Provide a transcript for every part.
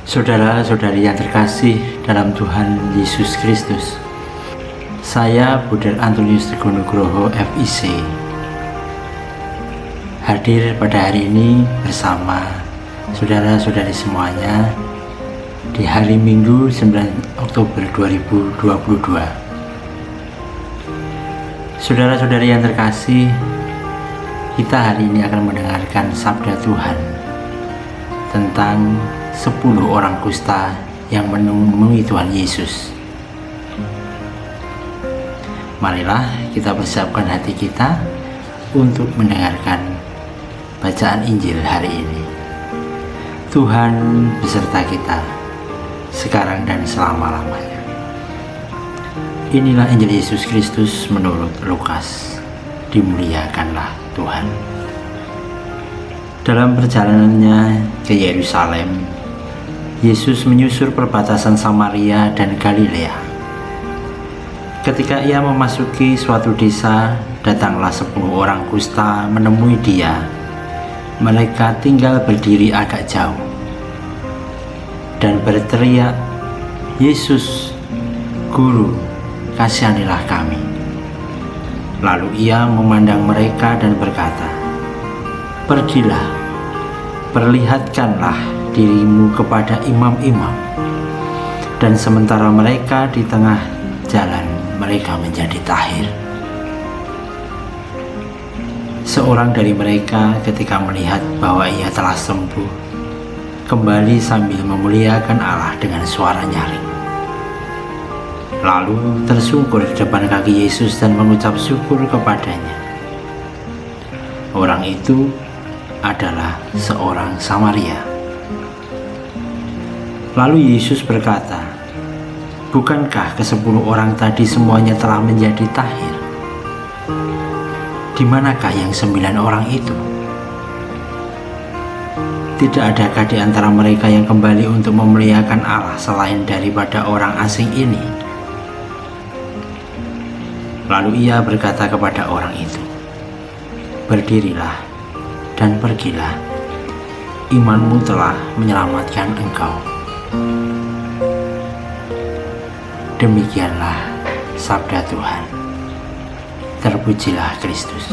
Saudara-saudari yang terkasih dalam Tuhan Yesus Kristus, saya Buder Antonius Teguh-Nugroho FIC hadir pada hari ini bersama saudara-saudari semuanya di hari Minggu 9 Oktober 2022. Saudara-saudari yang terkasih, kita hari ini akan mendengarkan sabda Tuhan tentang 10 orang kusta yang menemui Tuhan Yesus. Marilah kita persiapkan hati kita untuk mendengarkan bacaan Injil hari ini. Tuhan beserta kita sekarang dan selama-lamanya. Inilah Injil Yesus Kristus menurut Lukas. Dimuliakanlah Tuhan. Dalam perjalanannya ke Yerusalem, Yesus menyusur perbatasan Samaria dan Galilea. Ketika ia memasuki suatu desa, datanglah 10 orang kusta menemui dia. Mereka tinggal berdiri agak jauh dan berteriak, "Yesus, Guru, kasihanilah kami." Lalu ia memandang mereka dan berkata, "Pergilah, perlihatkanlah dirimu kepada imam-imam." Dan sementara mereka di tengah jalan, mereka menjadi tahir. Seorang dari mereka ketika melihat bahwa ia telah sembuh, kembali sambil memuliakan Allah dengan suara nyaring. Lalu tersungkur di depan kaki Yesus dan mengucap syukur kepadanya. Orang itu adalah seorang Samaria. Lalu Yesus berkata, "Bukankah ke-10 orang tadi semuanya telah menjadi tahir? Di manakah yang 9 orang itu? Tidak adakah di antara mereka yang kembali untuk memuliakan Allah selain daripada orang asing ini?" Lalu ia berkata kepada orang itu, "Berdirilah dan pergilah, imanmu telah menyelamatkan engkau." Demikianlah sabda Tuhan. Terpujilah Kristus.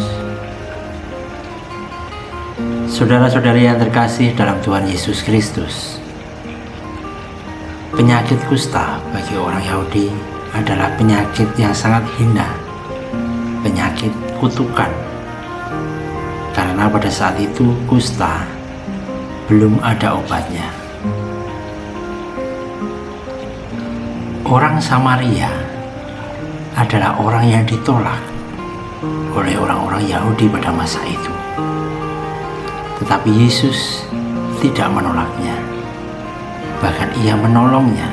Saudara-saudari yang terkasih dalam Tuhan Yesus Kristus, penyakit kusta bagi orang Yahudi adalah penyakit yang sangat hina, penyakit kutukan. Karena pada saat itu kusta belum ada obatnya. Orang Samaria adalah orang yang ditolak oleh orang-orang Yahudi pada masa itu. Tetapi Yesus tidak menolaknya. Bahkan ia menolongnya,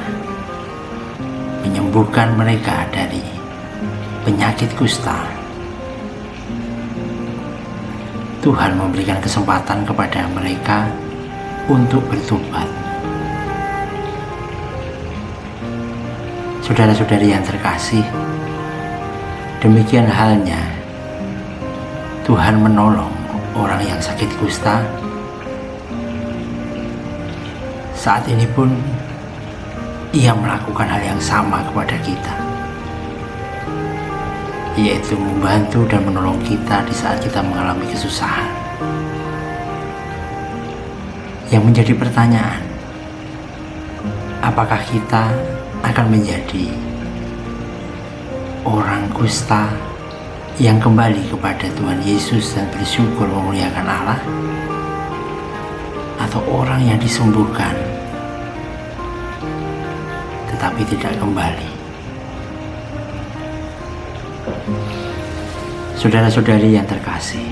menyembuhkan mereka dari penyakit kusta. Tuhan memberikan kesempatan kepada mereka untuk bertobat. Saudara-saudari yang terkasih, demikian halnya Tuhan menolong orang yang sakit kusta. Saat ini pun ia melakukan hal yang sama kepada kita, yaitu membantu dan menolong kita di saat kita mengalami kesusahan. Yang menjadi pertanyaan, apakah kita akan menjadi orang kusta yang kembali kepada Tuhan Yesus dan bersyukur memuliakan Allah, atau orang yang disembuhkan tetapi tidak kembali? Saudara-saudari yang terkasih,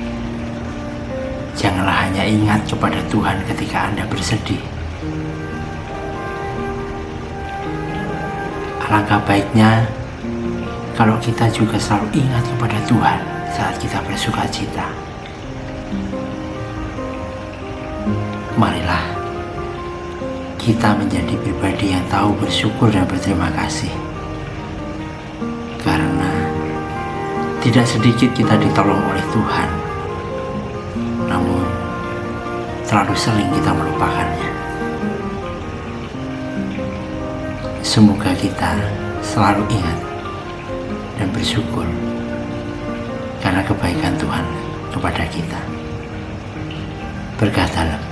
janganlah hanya ingat kepada Tuhan ketika Anda bersedih. Alangkah baiknya kalau kita juga selalu ingat kepada Tuhan saat kita bersuka cita. Marilah kita menjadi pribadi yang tahu bersyukur dan berterima kasih. Karena tidak sedikit kita ditolong oleh Tuhan, namun terlalu sering kita melupakannya. semoga kita selalu ingat dan bersyukur karena kebaikan Tuhan kepada kita. Berkah dalam.